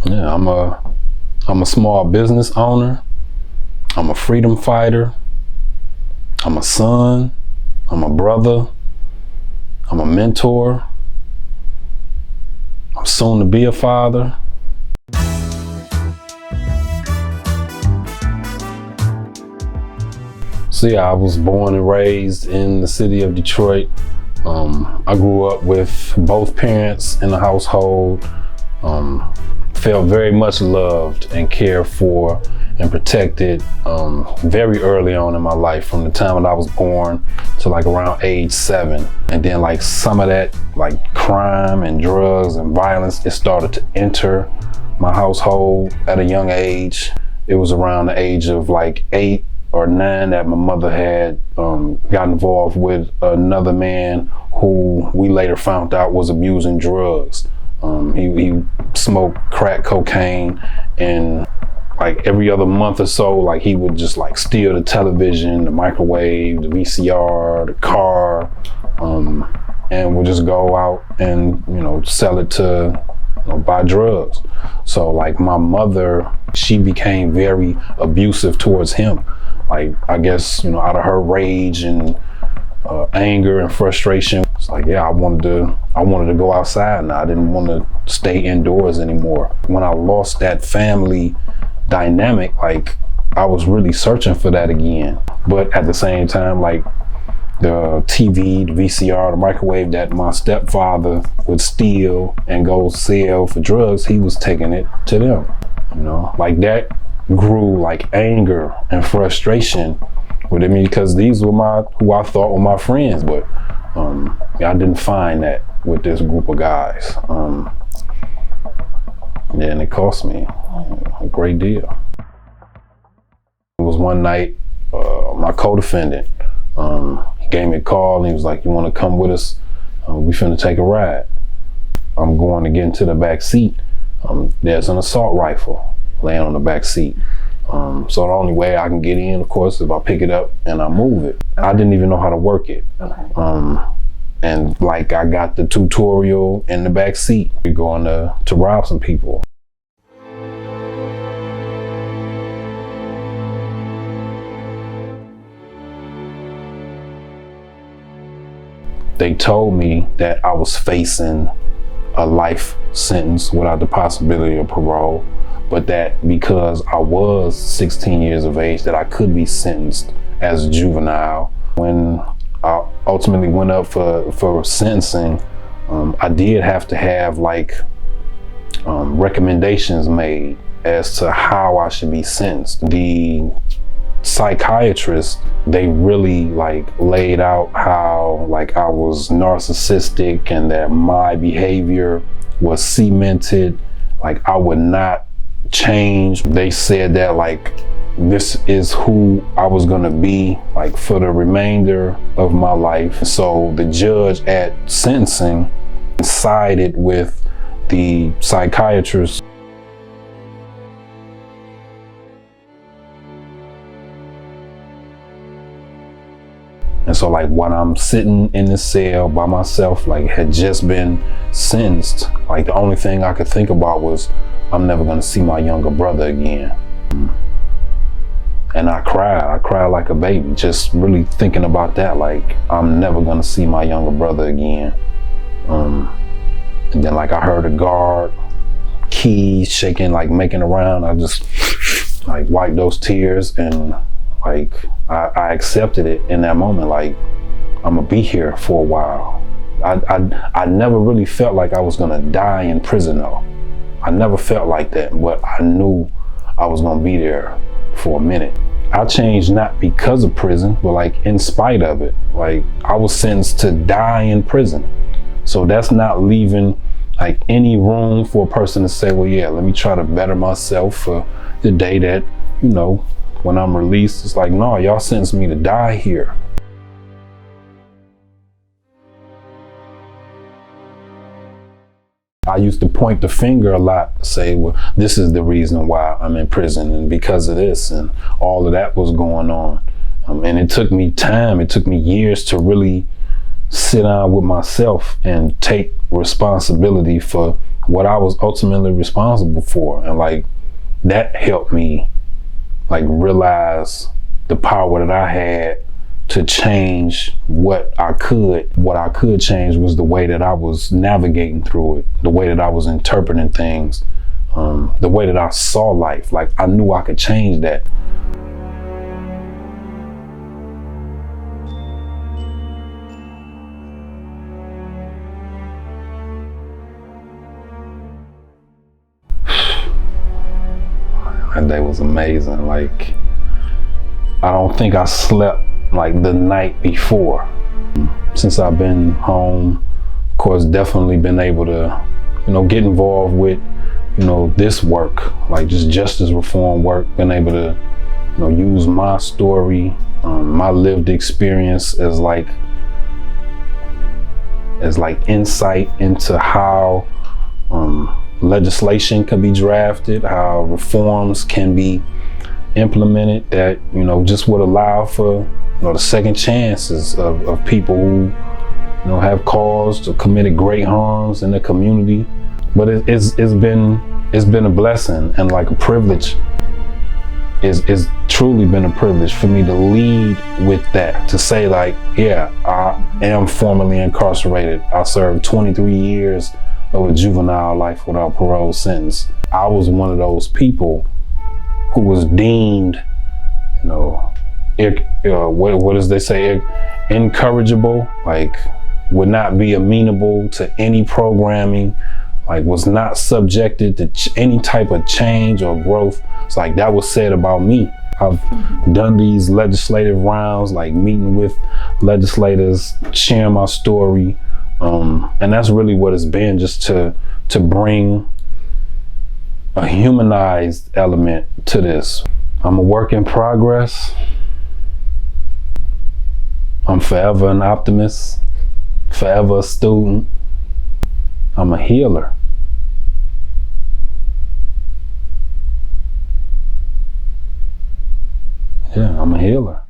Yeah, I'm a small business owner. I'm a freedom fighter. I'm a son. I'm a brother. I'm a mentor. I'm soon to be a father. So yeah, I was born and raised in the city of Detroit. I grew up with both parents in the household. Felt very much loved and cared for and protected very early on in my life, from the time that I was born to like around age 7. And then like some of that like crime and drugs and violence, it started to enter my household at a young age. It was around the age of like 8 or 9 that my mother had got involved with another man who we later found out was abusing drugs. He smoked crack cocaine, and like every other month or so, like he would just like steal the television, the microwave, the VCR, the car, and would just go out and, you know, sell it to, you know, buy drugs. So like my mother, she became very abusive towards him. Like, I guess, you know, out of her rage and anger and frustration, it's like, yeah, I wanted to go outside now. I didn't want to stay indoors anymore. When I lost that family dynamic, like I was really searching for that again. But at the same time, like the TV, the VCR, the microwave that my stepfather would steal and go sell for drugs, he was taking it to them. You know, like that grew like anger and frustration within me, because these were who I thought were my friends, but I didn't find that with this group of guys. And it cost me a great deal. It was one night, my co-defendant, he gave me a call and he was like, "You want to come with us? We finna take a ride." I'm going to get into the back seat. There's an assault rifle laying on the back seat. So the only way I can get in, of course, is if I pick it up and I move it. Okay. I didn't even know how to work it. Okay. And like I got the tutorial in the back seat. We're going to rob some people. They told me that I was facing a life sentence without the possibility of parole, but that because I was 16 years of age, that I could be sentenced as a juvenile. When I ultimately went up for sentencing, I did have to have like recommendations made as to how I should be sentenced. The psychiatrists, they really like laid out how like I was narcissistic and that my behavior was cemented, like I would not change. They said that like this is who I was gonna be like for the remainder of my life. So the judge at sentencing sided with the psychiatrist. And so like when I'm sitting in the cell by myself, like had just been sentenced, like the only thing I could think about was I'm never gonna see my younger brother again. And I cried like a baby, just really thinking about that, like I'm never gonna see my younger brother again. And then like I heard a guard, keys shaking, like making around. I just like wiped those tears and like I accepted it in that moment. Like I'm gonna be here for a while. I never really felt like I was gonna die in prison though. I never felt like that, but I knew I was gonna be there for a minute. I changed not because of prison, but like in spite of it. Like I was sentenced to die in prison. So that's not leaving like any room for a person to say, well, yeah, let me try to better myself for the day that, you know, when I'm released. It's like, no, y'all sentenced me to die here. I used to point the finger a lot, say, well, this is the reason why I'm in prison and because of this, and all of that was going on. And it took me time, it took me years to really sit down with myself and take responsibility for what I was ultimately responsible for. And like, that helped me like realize the power that I had to change what I could. What I could change was the way that I was navigating through it, the way that I was interpreting things, the way that I saw life. Like, I knew I could change that. That day was amazing. Like, I don't think I slept like the night before. Since I've been home, of course, definitely been able to, get involved with, this work, like just justice reform work, been able to, use my story, my lived experience as like insight into how legislation can be drafted, how reforms can be implemented that, just would allow for, the second chances of people who, have caused or committed great harms in the community. But it's been a blessing and like a privilege. It's truly been a privilege for me to lead with that, to say like, yeah, I am formerly incarcerated. I served 23 years of a juvenile life without parole sentence. I was one of those people who was deemed, what does they say, incorrigible, like would not be amenable to any programming, like was not subjected to any type of change or growth. It's like that was said about me. I've done these legislative rounds, like meeting with legislators, sharing my story, and that's really what it's been, just to bring a humanized element to this. I'm a work in progress. I'm forever an optimist, forever a student. I'm a healer. Yeah, I'm a healer.